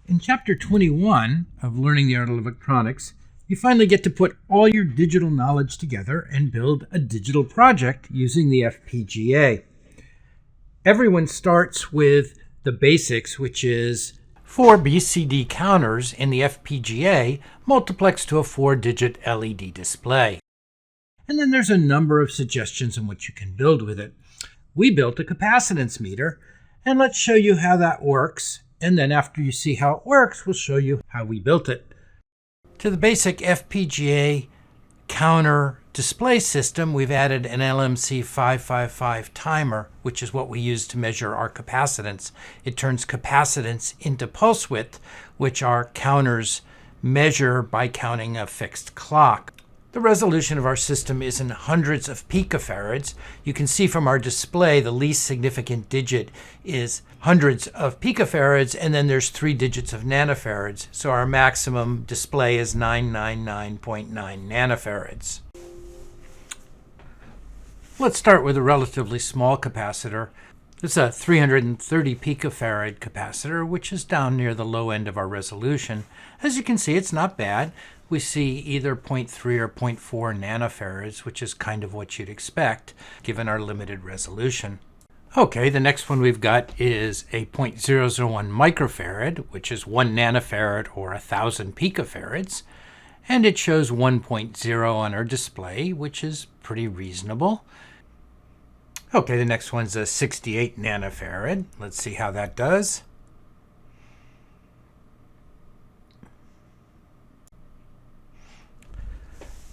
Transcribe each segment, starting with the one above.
In Chapter 21 of Learning the Art of Electronics, you finally get to put all your digital knowledge together and build a digital project using the FPGA. Everyone starts with the basics, which is 4 BCD counters in the FPGA multiplexed to a 4-digit LED display. And then there's a number of suggestions on what you can build with it. We built a capacitance meter, and let's show you how that works. And then after you see how it works, we'll show you how we built it. To the basic FPGA counter display system, we've added an LMC 555 timer, which is what we use to measure our capacitance. It turns capacitance into pulse width, which our counters measure by counting a fixed clock. The resolution of our system is in hundreds of picofarads. You can see from our display the least significant digit is hundreds of picofarads, and then there's 3 digits of nanofarads. So our maximum display is 999.9 nanofarads. Let's start with a relatively small capacitor. It's a 330 picofarad capacitor, which is down near the low end of our resolution. As you can see, it's not bad. We see either 0.3 or 0.4 nanofarads, which is kind of what you'd expect given our limited resolution. Okay, the next one we've got is a 0.001 microfarad, which is 1 nanofarad or 1,000 picofarads. And it shows 1.0 on our display, which is pretty reasonable. Okay, the next one's a 68 nanofarad. Let's see how that does.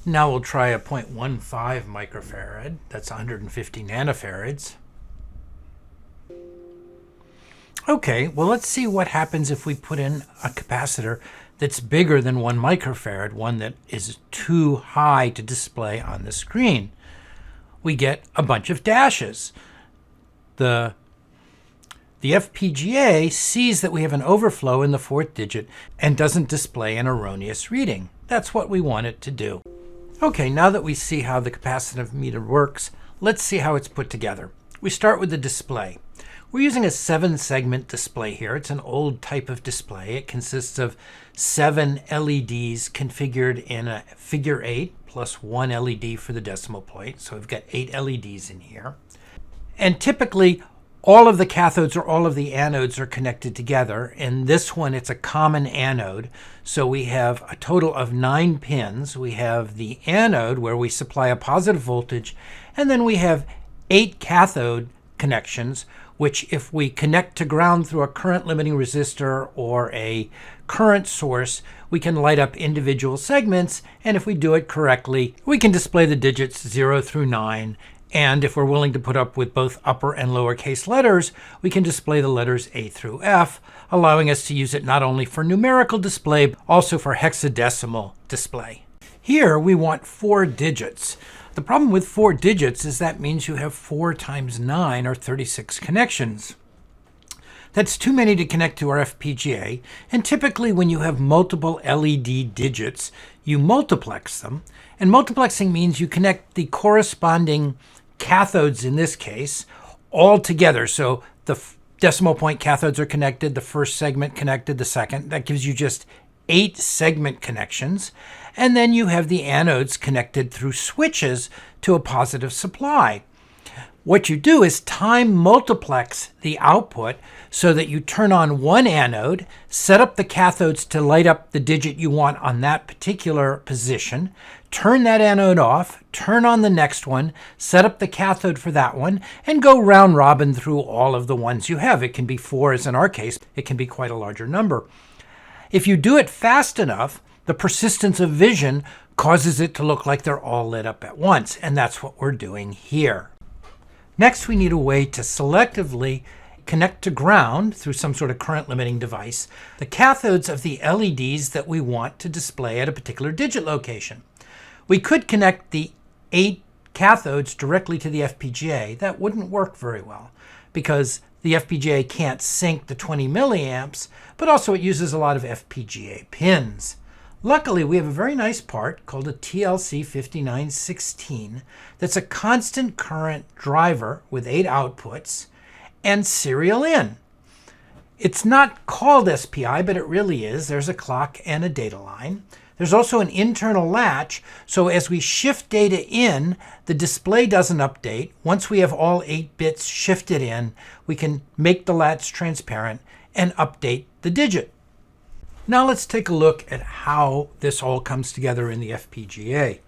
Now we'll try a 0.15 microfarad. That's 150 nanofarads. Okay, well, let's see what happens if we put in a capacitor that's bigger than 1 microfarad, one that is too high to display on the screen. We get a bunch of dashes. The FPGA sees that we have an overflow in the 4th digit and doesn't display an erroneous reading. That's what we want it to do. Okay, now that we see how the capacitive meter works, let's see how it's put together. We start with the display. We're using a 7-segment display here. It's an old type of display. It consists of 7 LEDs configured in a figure 8 plus 1 LED for the decimal point. So we've got 8 LEDs in here. And typically, all of the cathodes or all of the anodes are connected together. In this one, it's a common anode. So we have a total of 9 pins. We have the anode where we supply a positive voltage, and then we have 8 cathode connections, which if we connect to ground through a current limiting resistor or a current source, we can light up individual segments. And if we do it correctly, we can display the digits 0 through 9. And if we're willing to put up with both upper and lowercase letters, we can display the letters A through F, allowing us to use it not only for numerical display, but also for hexadecimal display. Here we want 4 digits. The problem with 4 digits is that means you have 4 times 9 or 36 connections. That's too many to connect to our FPGA, and typically when you have multiple LED digits, you multiplex them. And multiplexing means you connect the corresponding cathodes, in this case, all together. So the decimal point cathodes are connected, the first segment connected, the second. That gives you just 8 segment connections. And then you have the anodes connected through switches to a positive supply. What you do is time multiplex the output so that you turn on one anode, set up the cathodes to light up the digit you want on that particular position, turn that anode off, turn on the next one, set up the cathode for that one, and go round robin through all of the ones you have. It can be 4, as in our case. It can be quite a larger number. If you do it fast enough, the persistence of vision causes it to look like they're all lit up at once, and that's what we're doing here. Next, we need a way to selectively connect to ground through some sort of current limiting device the cathodes of the LEDs that we want to display at a particular digit location. We could connect the 8 cathodes directly to the FPGA. That wouldn't work very well because the FPGA can't sync the 20 milliamps, but also it uses a lot of FPGA pins. Luckily, we have a very nice part called a TLC 5916 that's a constant current driver with 8 outputs and serial in. It's not called SPI, but it really is. There's a clock and a data line. There's also an internal latch, so as we shift data in, the display doesn't update. Once we have all 8 bits shifted in, we can make the latch transparent and update the digit. Now let's take a look at how this all comes together in the FPGA.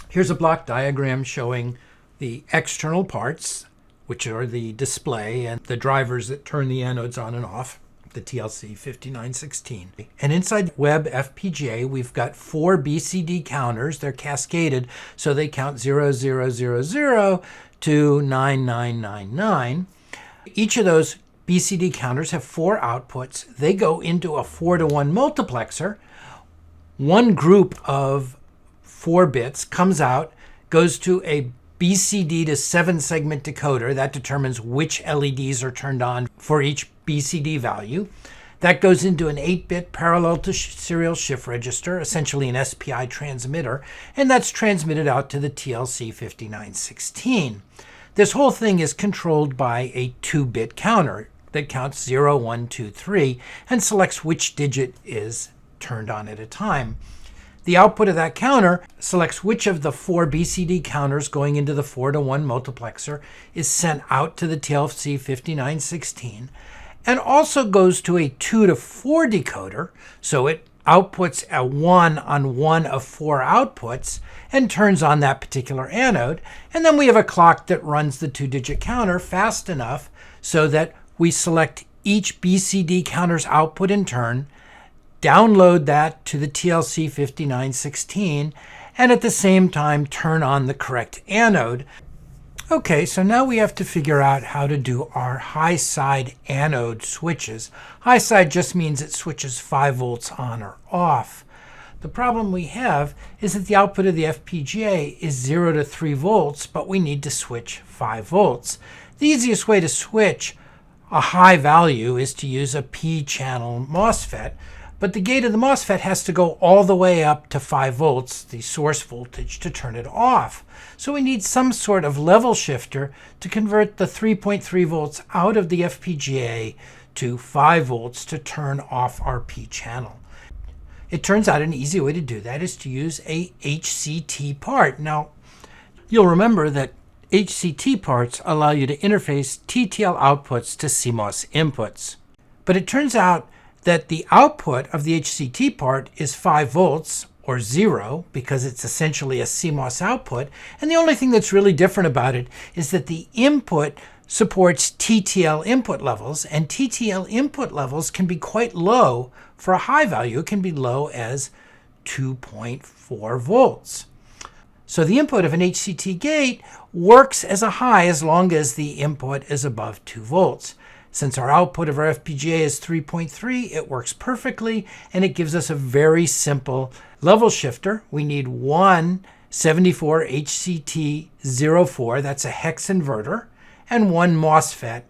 Here's a block diagram showing the external parts, which are the display and the drivers that turn the anodes on and off, the TLC 5916. And inside Web FPGA, we've got 4 BCD counters. They're cascaded, so they count 0000 to 9999. Each of those BCD counters have 4 outputs. They go into a 4-to-1 multiplexer. One group of 4 bits comes out, goes to a BCD to 7-segment decoder. That determines which LEDs are turned on for each BCD value. That goes into an 8-bit parallel to serial shift register, essentially an SPI transmitter, and that's transmitted out to the TLC 5916. This whole thing is controlled by a 2-bit counter that counts 0, 1, 2, 3 and selects which digit is turned on at a time. The output of that counter selects which of the 4 BCD counters going into the 4-to-1 multiplexer is sent out to the TLC 5916 and also goes to a 2-to-4 decoder, so it outputs a 1 on one of 4 outputs and turns on that particular anode. And then we have a clock that runs the 2-digit counter fast enough so that we select each BCD counter's output in turn, download that to the TLC 5916, and at the same time turn on the correct anode. Okay, so now we have to figure out how to do our high side anode switches. High side just means it switches 5 volts on or off. The problem we have is that the output of the FPGA is 0 to 3 volts, but we need to switch 5 volts. The easiest way to switch a high value is to use a P-channel MOSFET, but the gate of the MOSFET has to go all the way up to 5 volts, the source voltage, to turn it off. So we need some sort of level shifter to convert the 3.3 volts out of the FPGA to 5 volts to turn off our P-channel. It turns out an easy way to do that is to use a HCT part. Now, you'll remember that HCT parts allow you to interface TTL outputs to CMOS inputs. But it turns out that the output of the HCT part is 5 volts, or 0, because it's essentially a CMOS output, and the only thing that's really different about it is that the input supports TTL input levels, and TTL input levels can be quite low for a high value. It can be low as 2.4 volts. So the input of an HCT gate works as a high as long as the input is above 2 volts. Since our output of our FPGA is 3.3, it works perfectly, and it gives us a very simple level shifter. We need one 74 HCT04, that's a hex inverter, and one MOSFET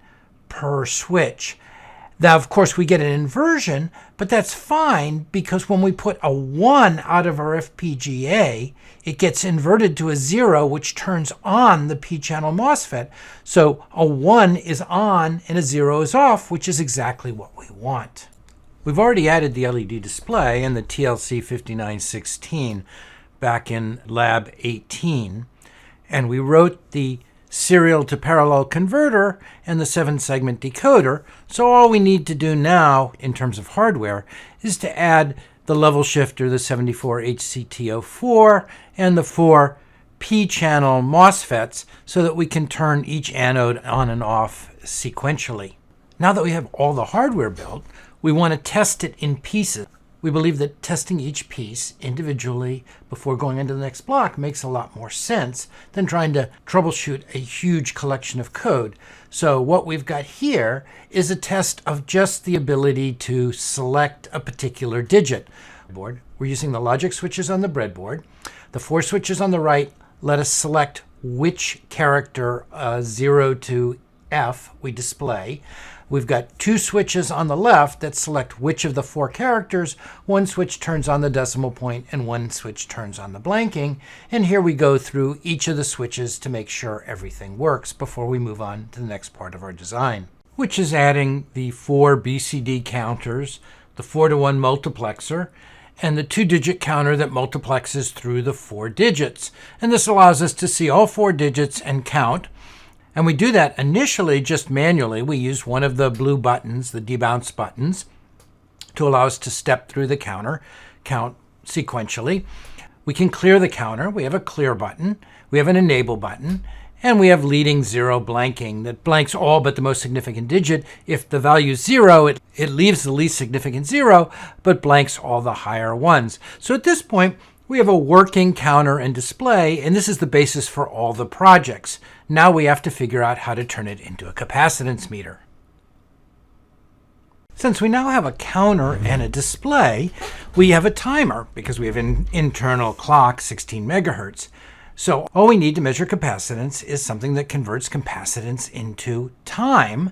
per switch. Now, of course, we get an inversion, but that's fine because when we put a 1 out of our FPGA, it gets inverted to a 0, which turns on the P-channel MOSFET. So a 1 is on and a 0 is off, which is exactly what we want. We've already added the LED display and the TLC 5916 back in Lab 18, and we wrote the serial to parallel converter and the 7-segment decoder. So all we need to do now in terms of hardware is to add the level shifter, the 74 HCT04, and the 4 P-channel MOSFETs so that we can turn each anode on and off sequentially. Now that we have all the hardware built, we want to test it in pieces. We believe that testing each piece individually before going into the next block makes a lot more sense than trying to troubleshoot a huge collection of code. So what we've got here is a test of just the ability to select a particular digit. We're using the logic switches on the breadboard. The 4 switches on the right let us select which character 0 to F we display. We've got 2 switches on the left that select which of the 4 characters. One switch turns on the decimal point and one switch turns on the blanking. And here we go through each of the switches to make sure everything works before we move on to the next part of our design. which is adding the 4 BCD counters, the 4-to-1 multiplexer, and the 2-digit counter that multiplexes through the 4 digits. And this allows us to see all 4 digits and count. And we do that initially just manually. We use one of the blue buttons, the debounce buttons, to allow us to step through the counter, count sequentially. We can clear the counter. We have a clear button. We have an enable button. And we have leading 0 blanking that blanks all but the most significant digit. If the value is 0, it leaves the least significant 0, but blanks all the higher ones. So at this point, we have a working counter and display, and this is the basis for all the projects. Now we have to figure out how to turn it into a capacitance meter. Since we now have a counter and a display, we have a timer because we have an internal clock, 16 megahertz. So all we need to measure capacitance is something that converts capacitance into time.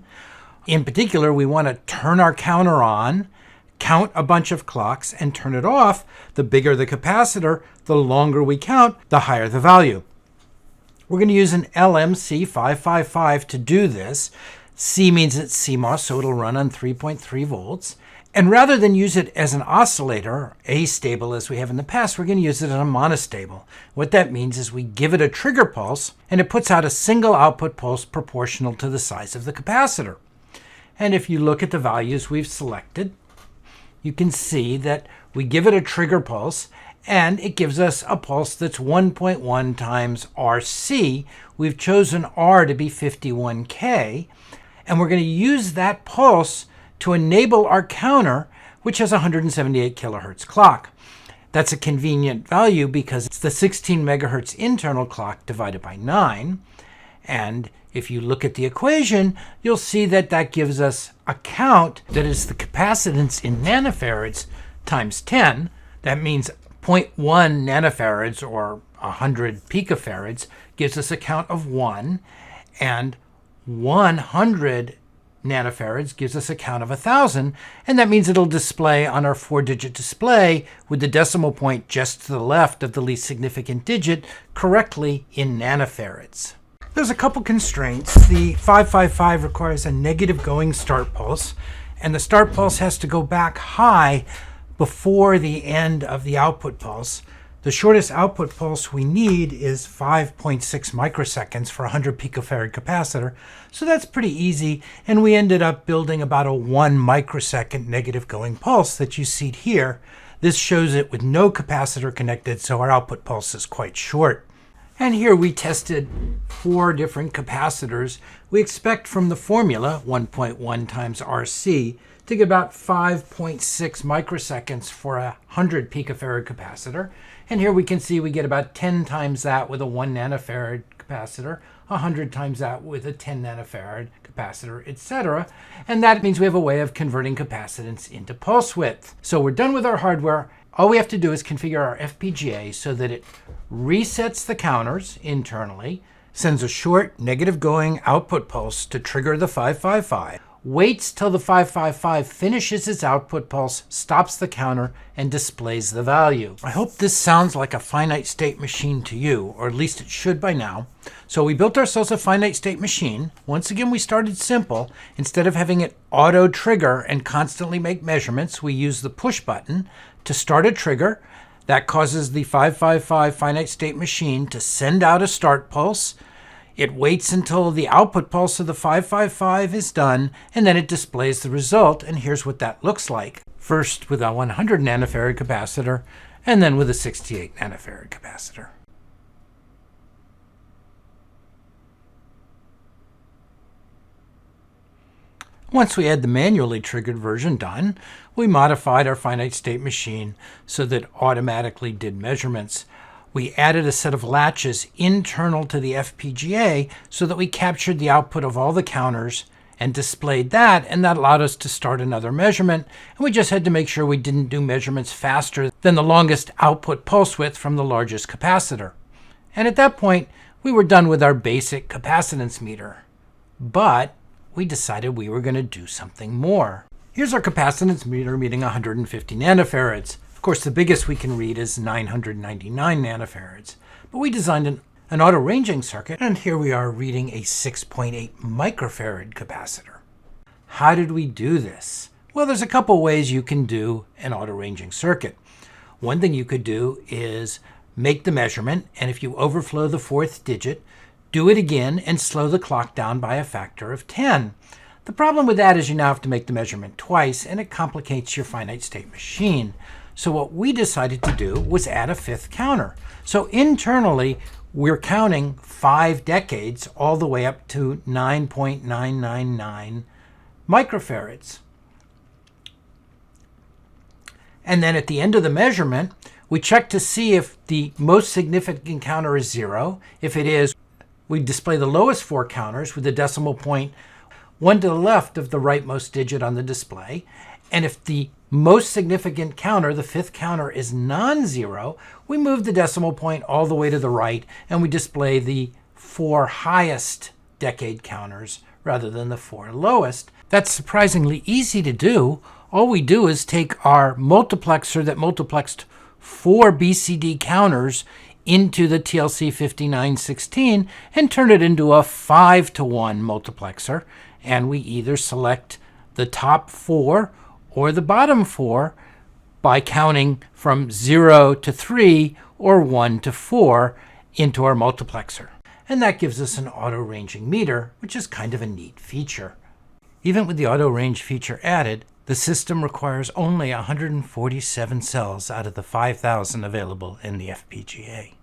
In particular, we want to turn our counter on, count a bunch of clocks, and turn it off. The bigger the capacitor, the longer we count, the higher the value. We're going to use an LMC555 to do this. C means it's CMOS, so it'll run on 3.3 volts. And rather than use it as an oscillator, astable as we have in the past, we're going to use it as a monostable. What that means is we give it a trigger pulse, and it puts out a single output pulse proportional to the size of the capacitor. And if you look at the values we've selected, you can see that we give it a trigger pulse, and it gives us a pulse that's 1.1 times RC. We've chosen R to be 51K, and we're going to use that pulse to enable our counter, which has a 178 kilohertz clock. That's a convenient value because it's the 16 megahertz internal clock divided by 9. And if you look at the equation, you'll see that that gives us a count that is the capacitance in nanofarads times 10. That means 0.1 nanofarads or 100 picofarads gives us a count of 1, and 100 nanofarads gives us a count of 1,000, and that means it'll display on our 4-digit display with the decimal point just to the left of the least significant digit correctly in nanofarads. There's a couple constraints. The 555 requires a negative going start pulse, and the start pulse has to go back high before the end of the output pulse. The shortest output pulse we need is 5.6 microseconds for a 100 picofarad capacitor, so that's pretty easy, and we ended up building about a 1 microsecond negative going pulse that you see here. This shows it with no capacitor connected, so our output pulse is quite short. And here we tested 4 different capacitors. We expect from the formula, 1.1 times RC, to get about 5.6 microseconds for a 100 picofarad capacitor. And here we can see we get about 10 times that with a 1 nanofarad capacitor, 100 times that with a 10 nanofarad capacitor, etc. And that means we have a way of converting capacitance into pulse width. So we're done with our hardware. All we have to do is configure our FPGA so that it resets the counters internally, sends a short negative going output pulse to trigger the 555, waits till the 555 finishes its output pulse, stops the counter, and displays the value. I hope this sounds like a finite state machine to you, or at least it should by now. So we built ourselves a finite state machine. Once again, we started simple. Instead of having it auto trigger and constantly make measurements, we use the push button to start a trigger. That causes the 555 finite state machine to send out a start pulse. It waits until the output pulse of the 555 is done, and then it displays the result, and here's what that looks like. First with a 100 nanofarad capacitor, and then with a 68 nanofarad capacitor. Once we had the manually triggered version done, we modified our finite state machine so that it automatically did measurements. We added a set of latches internal to the FPGA so that we captured the output of all the counters and displayed that, and that allowed us to start another measurement. And we just had to make sure we didn't do measurements faster than the longest output pulse width from the largest capacitor. And at that point, we were done with our basic capacitance meter. But we decided we were going to do something more. Here's our capacitance meter reading 150 nanofarads. Of course, the biggest we can read is 999 nanofarads. But we designed an auto-ranging circuit, and here we are reading a 6.8 microfarad capacitor. How did we do this? Well, there's a couple ways you can do an auto-ranging circuit. One thing you could do is make the measurement, and if you overflow the fourth digit, do it again and slow the clock down by a factor of 10. The problem with that is you now have to make the measurement twice, and it complicates your finite state machine. So what we decided to do was add a fifth counter. So internally, we're counting 5 decades all the way up to 9.999 microfarads. And then at the end of the measurement, we check to see if the most significant counter is 0. If it is, we display the lowest 4 counters with the decimal point 1 to the left of the rightmost digit on the display. And if the most significant counter, the fifth counter, is non-zero, we move the decimal point all the way to the right and we display the 4 highest decade counters rather than the 4 lowest. That's surprisingly easy to do. All we do is take our multiplexer that multiplexed 4 BCD counters into the TLC 5916 and turn it into a 5-to-1 multiplexer. And we either select the top 4 or the bottom 4 by counting from 0 to 3 or 1 to 4 into our multiplexer. And that gives us an auto-ranging meter, which is kind of a neat feature. Even with the auto-range feature added, the system requires only 147 cells out of the 5,000 available in the FPGA.